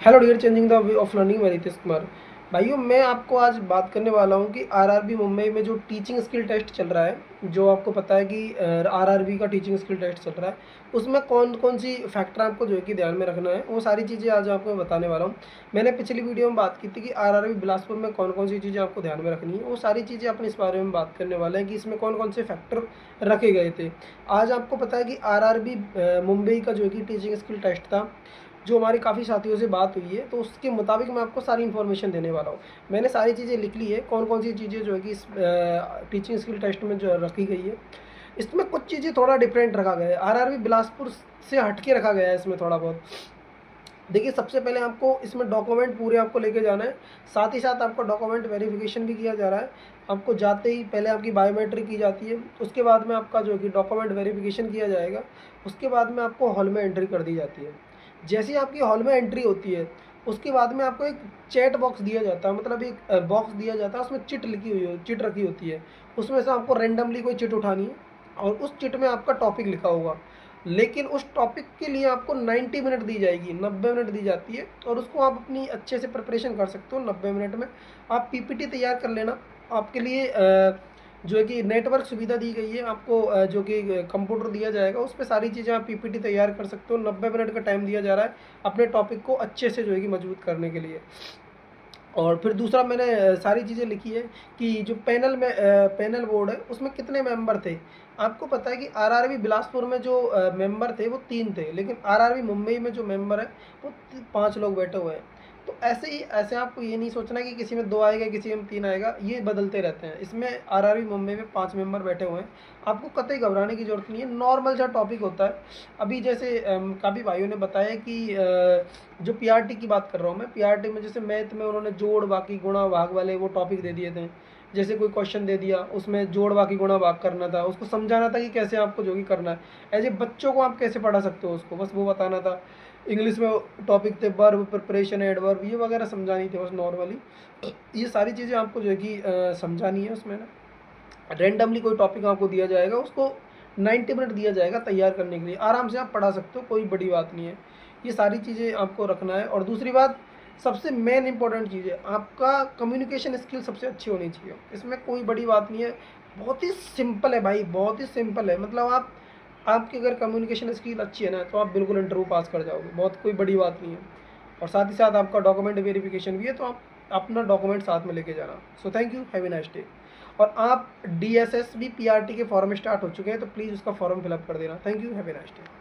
Hello dear, changing the way of learning, मैं रितेश कुमार। भाइयों, मैं आपको आज बात करने वाला हूँ कि आरआरबी मुंबई में जो टीचिंग स्किल टेस्ट चल रहा है, जो आपको पता है कि आरआरबी का टीचिंग स्किल टेस्ट चल रहा है, उसमें कौन कौन सी फैक्टर आपको जो है कि ध्यान में रखना है, वो सारी चीज़ें आज आपको मैं बताने वाला हूँ। मैंने पिछली वीडियो में बात की थी कि आरआरबी बिलासपुर में कौन कौन सी चीज़ें आपको ध्यान में रखनी है, वो सारी चीज़ें अपन इस बारे में बात करने वाले हैं कि इसमें कौन कौन से फैक्टर रखे गए थे। आज आपको पता है कि आरआरबी मुंबई का जो है कि टीचिंग स्किल टेस्ट था, जो हमारे काफ़ी साथियों से बात हुई है, तो उसके मुताबिक मैं आपको सारी इन्फॉर्मेशन देने वाला हूँ। मैंने सारी चीज़ें लिख ली है, कौन कौन सी चीज़ें जो है कि इस टीचिंग स्किल टेस्ट में जो रखी गई है। इसमें कुछ चीज़ें थोड़ा डिफरेंट रखा गया है, आरआरबी बिलासपुर से हट के रखा गया है इसमें थोड़ा बहुत। देखिए, सबसे पहले आपको इसमें डॉक्यूमेंट पूरे आपको लेके जाना है, साथ ही साथ आपका डॉक्यूमेंट वेरिफिकेशन भी किया जा रहा है। आपको जाते ही पहले आपकी बायोमेट्रिक की जाती है, उसके बाद में आपका जो है कि डॉक्यूमेंट वेरिफिकेशन किया जाएगा, उसके बाद में आपको हॉल में एंट्री कर दी जाती है। जैसे ही आपकी हॉल में एंट्री होती है, उसके बाद में आपको एक चैट बॉक्स दिया जाता है, मतलब एक बॉक्स दिया जाता है, उसमें चिट लिखी हुई हो चिट रखी होती है। उसमें से आपको रेंडमली कोई चिट उठानी है और उस चिट में आपका टॉपिक लिखा होगा। लेकिन उस टॉपिक के लिए आपको 90 मिनट दी जाएगी, 90 मिनट दी जाती है, और उसको आप अपनी अच्छे से प्रिपरेशन कर सकते हो 90 मिनट में। आप पीपीटी तैयार कर लेना। आपके लिए जो है कि नेटवर्क सुविधा दी गई है आपको, जो कि कंप्यूटर दिया जाएगा, उस पर सारी चीज़ें आप पीपीटी तैयार कर सकते हो। 90 मिनट का टाइम दिया जा रहा है अपने टॉपिक को अच्छे से जो है कि मजबूत करने के लिए। और फिर दूसरा, मैंने सारी चीज़ें लिखी है कि जो पैनल बोर्ड है, उसमें कितने मेंबर थे। आपको पता है कि आरआरबी बिलासपुर में जो मेंबर थे वो 3 थे, लेकिन आरआरबी मुंबई में जो मेंबर है वो 5 लोग बैठे हुए हैं। तो ऐसे ही ऐसे आपको ये नहीं सोचना कि किसी में 2 आएगा, किसी में 3 आएगा, ये बदलते रहते हैं। इसमें आरआरबी मुंबई में 5 मेंबर बैठे हुए हैं। आपको कतई घबराने की ज़रूरत नहीं है, नॉर्मल सा टॉपिक होता है। अभी जैसे काफ़ी भाइयों ने बताया कि जो पीआरटी की बात कर रहा हूँ मैं, पीआरटी में जैसे मैथ में उन्होंने जोड़ बाकी गुणा भाग वाले वो टॉपिक दे दिए थे। जैसे कोई क्वेश्चन दे दिया, उसमें जोड़ बाकी गुणा भाग करना था, उसको समझाना था कि कैसे आपको जो भी करना है। ऐसे बच्चों को आप कैसे पढ़ा सकते हो, उसको बस वो बताना था। इंग्लिश में टॉपिक थे वर्ब, प्रिपरेशन, एडवर्ब, ये वगैरह समझानी थी बस नॉर्मली। ये सारी चीज़ें आपको जो है कि समझानी है उसमें ना। रैंडमली कोई टॉपिक आपको दिया जाएगा, उसको 90 मिनट दिया जाएगा तैयार करने के लिए। आराम से आप पढ़ा सकते हो, कोई बड़ी बात नहीं है। ये सारी चीज़ें आपको रखना है। और दूसरी बात, सबसे मेन इंपॉर्टेंट चीज़ है, आपका कम्युनिकेशन स्किल सबसे अच्छी होनी चाहिए। इसमें कोई बड़ी बात नहीं है, बहुत ही सिंपल है भाई, बहुत ही सिंपल है। मतलब आपकी अगर कम्युनिकेशन स्किल अच्छी है ना, तो आप बिल्कुल इंटरव्यू पास कर जाओगे, बहुत कोई बड़ी बात नहीं है। और साथ ही साथ आपका डॉक्यूमेंट वेरिफिकेशन भी है, तो आप अपना डॉक्यूमेंट साथ में लेके जाना। So thank you, have a nice day. और आप डीएसएस भी पीआरटी के फॉर्म स्टार्ट हो चुके हैं, तो प्लीज़ उसका फॉर्म फिलअप कर देना। Thank you, have a nice day.